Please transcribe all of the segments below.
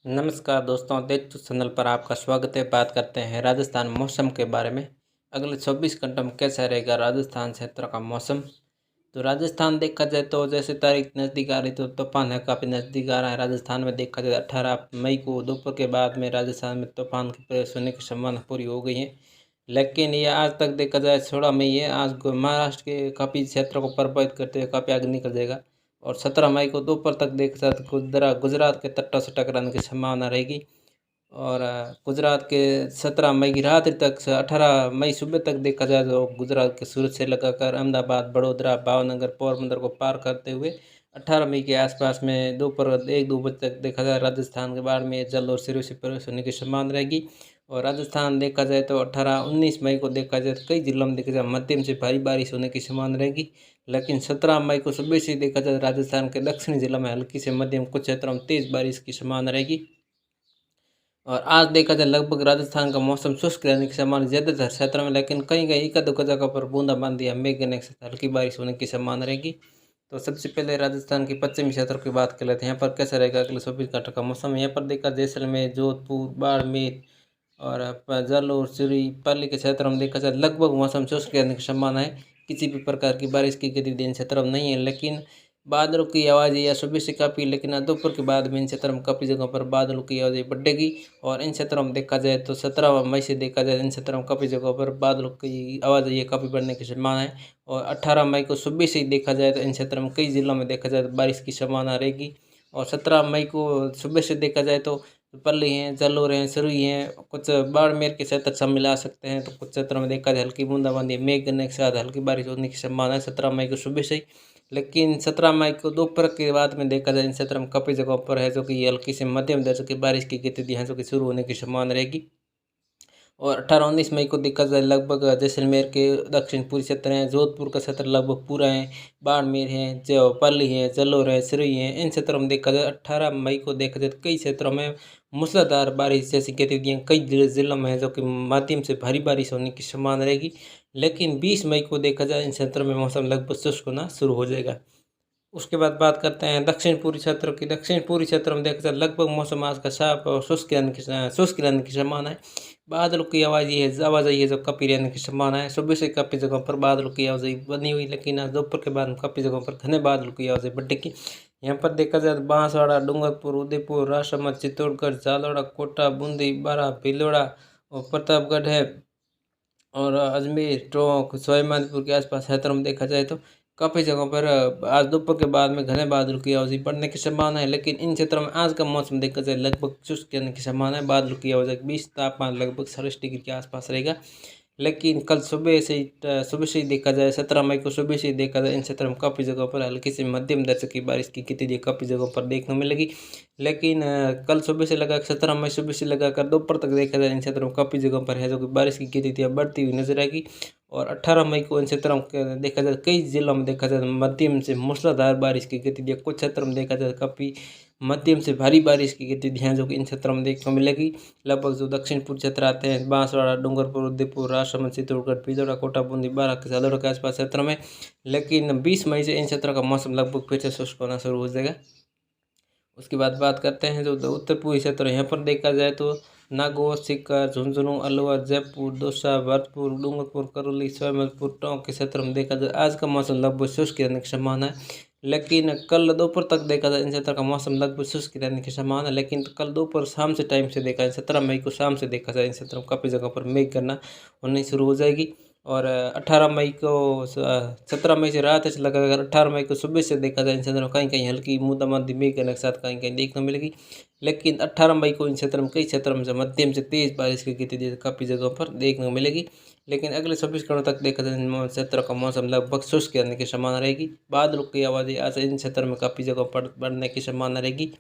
नमस्कार दोस्तों, देchu चैनल पर आपका स्वागत है। बात करते हैं राजस्थान मौसम के बारे में। अगले 24 घंटों में कैसा रहेगा राजस्थान क्षेत्र का मौसम। तो राजस्थान देखा जाए तो जैसे तारीख नज़दीक आ रही तो तूफान है काफ़ी नज़दीक आ रहा है। राजस्थान में देखा जाए 18 मई को दोपहर के बाद में राजस्थान में तूफान के प्रवेश होने की संभावना पूरी हो गई है। लेकिन ये आज तक देखा जाए 16 मई है, आज महाराष्ट्र के काफ़ी क्षेत्रों को प्रभावित करते हुए काफ़ी आगे निकल जाएगा। और 17 मई को दोपहर तक देखा जाए तो गुजरात के तटों से टकराने की संभावना रहेगी। और गुजरात के 17 मई की रात्रि तक से 18 मई सुबह तक देखा जाए तो गुजरात के सूरत से लगाकर अहमदाबाद, बड़ौदा, भावनगर, पोरबंदर को पार करते हुए 18 मई के आसपास में दोपहर 1-2 बजे तक देखा जाए राजस्थान के बाड़मेर, जल और सिरोही से प्रवेश होने की संभावना रहेगी। और राजस्थान देखा जाए तो 18-19 मई को देखा जाए तो कई जिलों में देखा जाए मध्यम से भारी बारिश होने की संभावना रहेगी। लेकिन 17 मई को सुबह से देखा जाए राजस्थान के दक्षिणी जिलों में हल्की से मध्यम, कुछ क्षेत्रों में तेज बारिश की संभावना रहेगी। और आज देखा जाए लगभग राजस्थान का मौसम शुष्क रहने की संभावना ज़्यादातर क्षेत्रों में, लेकिन कहीं कहीं एक आध जगह पर बूंदाबांदी या मेघ गिरने के साथ हल्की बारिश होने की संभावना रहेगी। तो सबसे पहले राजस्थान के पश्चिमी क्षेत्रों की बात कर लेते हैं। यहाँ पर कैसा रहेगा अगले 24 घंटों का मौसम। यहाँ पर देखा जैसलमेर, जोधपुर, बाड़मेर और जालौर, सिरोही, पाली के क्षेत्रों में देखा जाए लगभग मौसम शुष्क रहने की संभावना है। किसी भी प्रकार की बारिश की गतिविधि इन क्षेत्रों में नहीं है, लेकिन बादलों की आवाज़ या सुबह से काफ़ी, लेकिन दोपहर के बाद में इन क्षेत्रों में काफ़ी जगहों पर बादलों की आवाज़ बढ़ेगी। और इन क्षेत्रों में देखा जाए तो 17 मई से देखा जाए इन क्षेत्रों में काफ़ी जगहों पर बादलों की आवाज़ ये काफ़ी बढ़ने की संभावना है। और 18 मई को सुबह से ही देखा जाए तो इन क्षेत्रों में कई जिलों में देखा जाए तो बारिश की संभावना रहेगी। और 17 मई को सुबह से देखा जाए तो पल्ली हैं, जालौर हैं, सिरोही हैं, कुछ बाड़मेर के क्षेत्र शामिल आ सकते हैं। तो कुछ क्षेत्रों में देखा जाए हल्की बूंदाबांदी, मेघ गिरने के साथ हल्की बारिश होने की संभावना है 17 मई को सुबह से ही। लेकिन 17 मई को दोपहर के बाद में देखा जाए इन क्षेत्र में काफ़ी जगहों पर है जो कि हल्की से मध्यम दर्जे की बारिश की गतिविधियाँ जो कि शुरू होने की संभावना रहेगी। और 18-19 मई को देखा जाए लगभग जैसलमेर के दक्षिण पूर्वी क्षेत्र हैं, जोधपुर का क्षेत्र लगभग पूरा है, बाड़मेर है, जो पाली है, जालौर है, सिरोही है, इन क्षेत्रों में देखा जाए 18 मई को देखा जाए तो कई क्षेत्रों में मूसलाधार बारिश जैसी गतिविधियाँ कई जिलों में है जो कि मध्यम से भारी बारिश होने की संभावना रहेगी। लेकिन 20 मई को देखा जाए इन क्षेत्रों में मौसम लगभग शुष्क होना शुरू हो जाएगा। उसके बाद बात करते हैं दक्षिण पूर्वी क्षेत्रों की। दक्षिण पूर्वी क्षेत्र में देखा जाए लगभग मौसम आज का साफ और शुष्क रहने की संभावना है। बादलों की आवाजाही है जो काफ़ी रहने की संभावना है। सुबह से काफ़ी जगहों पर बादलों की आवाजाही बनी हुई, लेकिन आज दोपहर के बाद काफ़ी जगहों पर घने बादलों की आवाजाही बढ़ेगी। यहाँ पर देखा जाए तो बांसवाड़ा, डूंगरपुर, उदयपुर, राजसमंद, चित्तौड़गढ़, झालावाड़, कोटा, बूंदी, बारा, भीलवाड़ा और प्रतापगढ़ है। और अजमेर, टोंक, सवाईमाधोपुर के आसपास क्षेत्रों में देखा जाए तो काफ़ी जगहों पर आज दोपहर के बाद में घने बादल की आवाज़ पड़ने की संभावना है। लेकिन इन क्षेत्रों में आज का मौसम देखा जाए लगभग शुष्क रहने की संभावना है। बादलों की आवाज़ 20, तापमान लगभग 40 डिग्री के आसपास रहेगा। लेकिन कल सुबह से ही देखा जाए 17 मई को सुबह से ही देखा जाए इन क्षेत्रों में काफ़ी जगहों पर हल्की से मध्यम दर्जे की बारिश की गतिविधि काफ़ी जगहों पर देखने को मिलेगी। लेकिन कल सुबह से लगा 17 मई सुबह से लगाकर दोपहर तक देखा जाए इन क्षेत्रों में काफ़ी जगहों पर है जो कि बारिश की गतिविधियाँ बढ़ती हुई नजर आएगी। और 18 मई को इन क्षेत्रों में देखा जाए कई जिलों में देखा जाए मध्यम से मूसलाधार बारिश की गतिविधियाँ, कुछ क्षेत्रों में देखा जाए काफ़ी मध्यम से भारी बारिश की गतिविधियाँ जो कि इन क्षेत्रों में देखने को मिलेगी। लगभग जो दक्षिण पूर्व क्षेत्र आते हैं बांसवाड़ा, डूंगरपुर, उदयपुर, राजसमंद, चित्तौड़गढ़, भीलवाड़ा, कोटा, बूंदी, बारा के झालावाड़ के आसपास क्षेत्रों में। लेकिन 20 मई से इन क्षेत्रों का मौसम लगभग फिर से शुष्क होना शुरू हो जाएगा। उसके बाद बात करते हैं जो उत्तर पूर्वी क्षेत्र यहाँ पर देखा जाए तो नागौर, सीकर, झुंझुनू, अलवर, जयपुर, दौसा, भरतपुर, डूंगरपुर, करौली, सवाईमाधोपुर, टोंक के क्षेत्र में देखा जाए आज का मौसम लगभग शुष्क रहने की संभावना है। लेकिन कल दोपहर तक देखा जाए इन क्षेत्र का मौसम लगभग शुष्क रहने की संभावना है। लेकिन कल दोपहर शाम से टाइम से देखा जाए 17 मई को शाम से देखा जाए इन क्षेत्रों में काफ़ी जगह पर मेघ करना होनी शुरू हो जाएगी। और 18 मई को 17 मई से रात से लगाकर 18 मई को सुबह से देखा जाए इन क्षेत्रों में कहीं कहीं हल्की बूंदाबांदी मेघ के साथ कहीं कहीं देखने को मिलेगी। लेकिन 18 मई को इन क्षेत्रों में कई क्षेत्रों में से मध्यम से तेज बारिश की गतिविधि काफ़ी जगहों पर देखने को मिलेगी। लेकिन अगले 24 घंटों तक देखा जाए इन क्षेत्रों का मौसम लगभग शुष्क रहने की संभावना रहेगी। बादलों की आवाज़ आज इन क्षेत्रों में काफ़ी जगहों पर बढ़ने की संभावना रहेगी।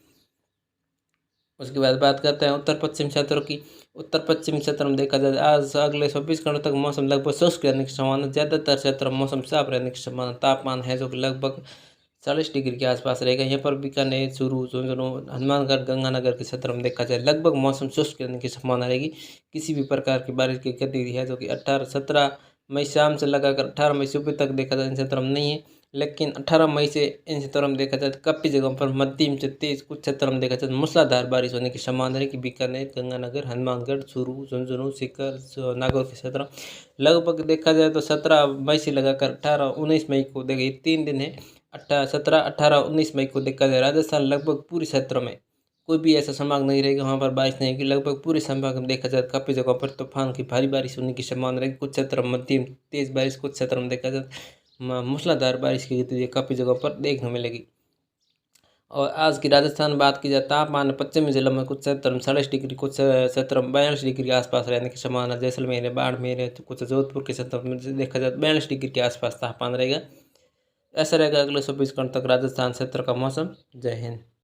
उसके बाद बात करते हैं उत्तर पश्चिम क्षेत्रों की। उत्तर पश्चिम क्षेत्र में देखा जाए आज अगले 24 घंटों तक मौसम लगभग शुष्क रहने की संभावना, ज़्यादातर क्षेत्र में मौसम साफ रहने की संभावना। तापमान है जो कि लगभग 40 डिग्री के आसपास रहेगा। यहाँ पर बीकानेर, चूरू, झुंझुनू, हनुमानगढ़, गंगानगर के क्षेत्र में देखा जाए लगभग मौसम शुष्क रहने की संभावना रहेगी। किसी भी प्रकार की बारिश की गतिविधि है जो कि 17 मई शाम से लगाकर 18 मई सुबह तक देखा जाए इन क्षेत्रों में नहीं है। लेकिन 18 मई से इन क्षेत्रों में देखा जाए तो काफ़ी जगहों पर मध्यम से तेज, कुछ क्षेत्रों में देखा जाए तो मूसलाधार बारिश होने की संभावना है कि बीकानेर, गंगानगर, हनुमानगढ़, चूरू, झुंझुनू, सीकर, नागौर के क्षेत्र लगभग देखा जाए तो 17 मई से लगाकर 18-19 मई को देखिए 3 दिन है। 17, 18, 19 मई को देखा जाए राजस्थान लगभग पूरे क्षेत्रों में कोई भी ऐसा संभाग नहीं रहेगा वहाँ पर बारिश नहीं होगी। लगभग पूरे संभाग में देखा जाए काफ़ी जगहों पर तूफान की भारी बारिश होने की संभावना रहेगी। कुछ क्षेत्रों में मध्यम तेज बारिश, कुछ क्षेत्रों में देखा जाए मूसलाधार बारिश की गतिविधि काफ़ी जगहों पर देखने मिलेगी। और आज की राजस्थान बात की जाए तापमान पश्चिमी जिलों में कुछ क्षेत्रों में 40 डिग्री, कुछ क्षेत्रों में 42 डिग्री के आसपास रहने की संभावना। जैसलमेर है, बाड़मेर है, तो कुछ जोधपुर के क्षेत्रों में देखा जाए 42 डिग्री के आसपास तापमान रहेगा। ऐसा रहेगा अगले 24 घंटों तक राजस्थान क्षेत्र का मौसम। जय हिंद।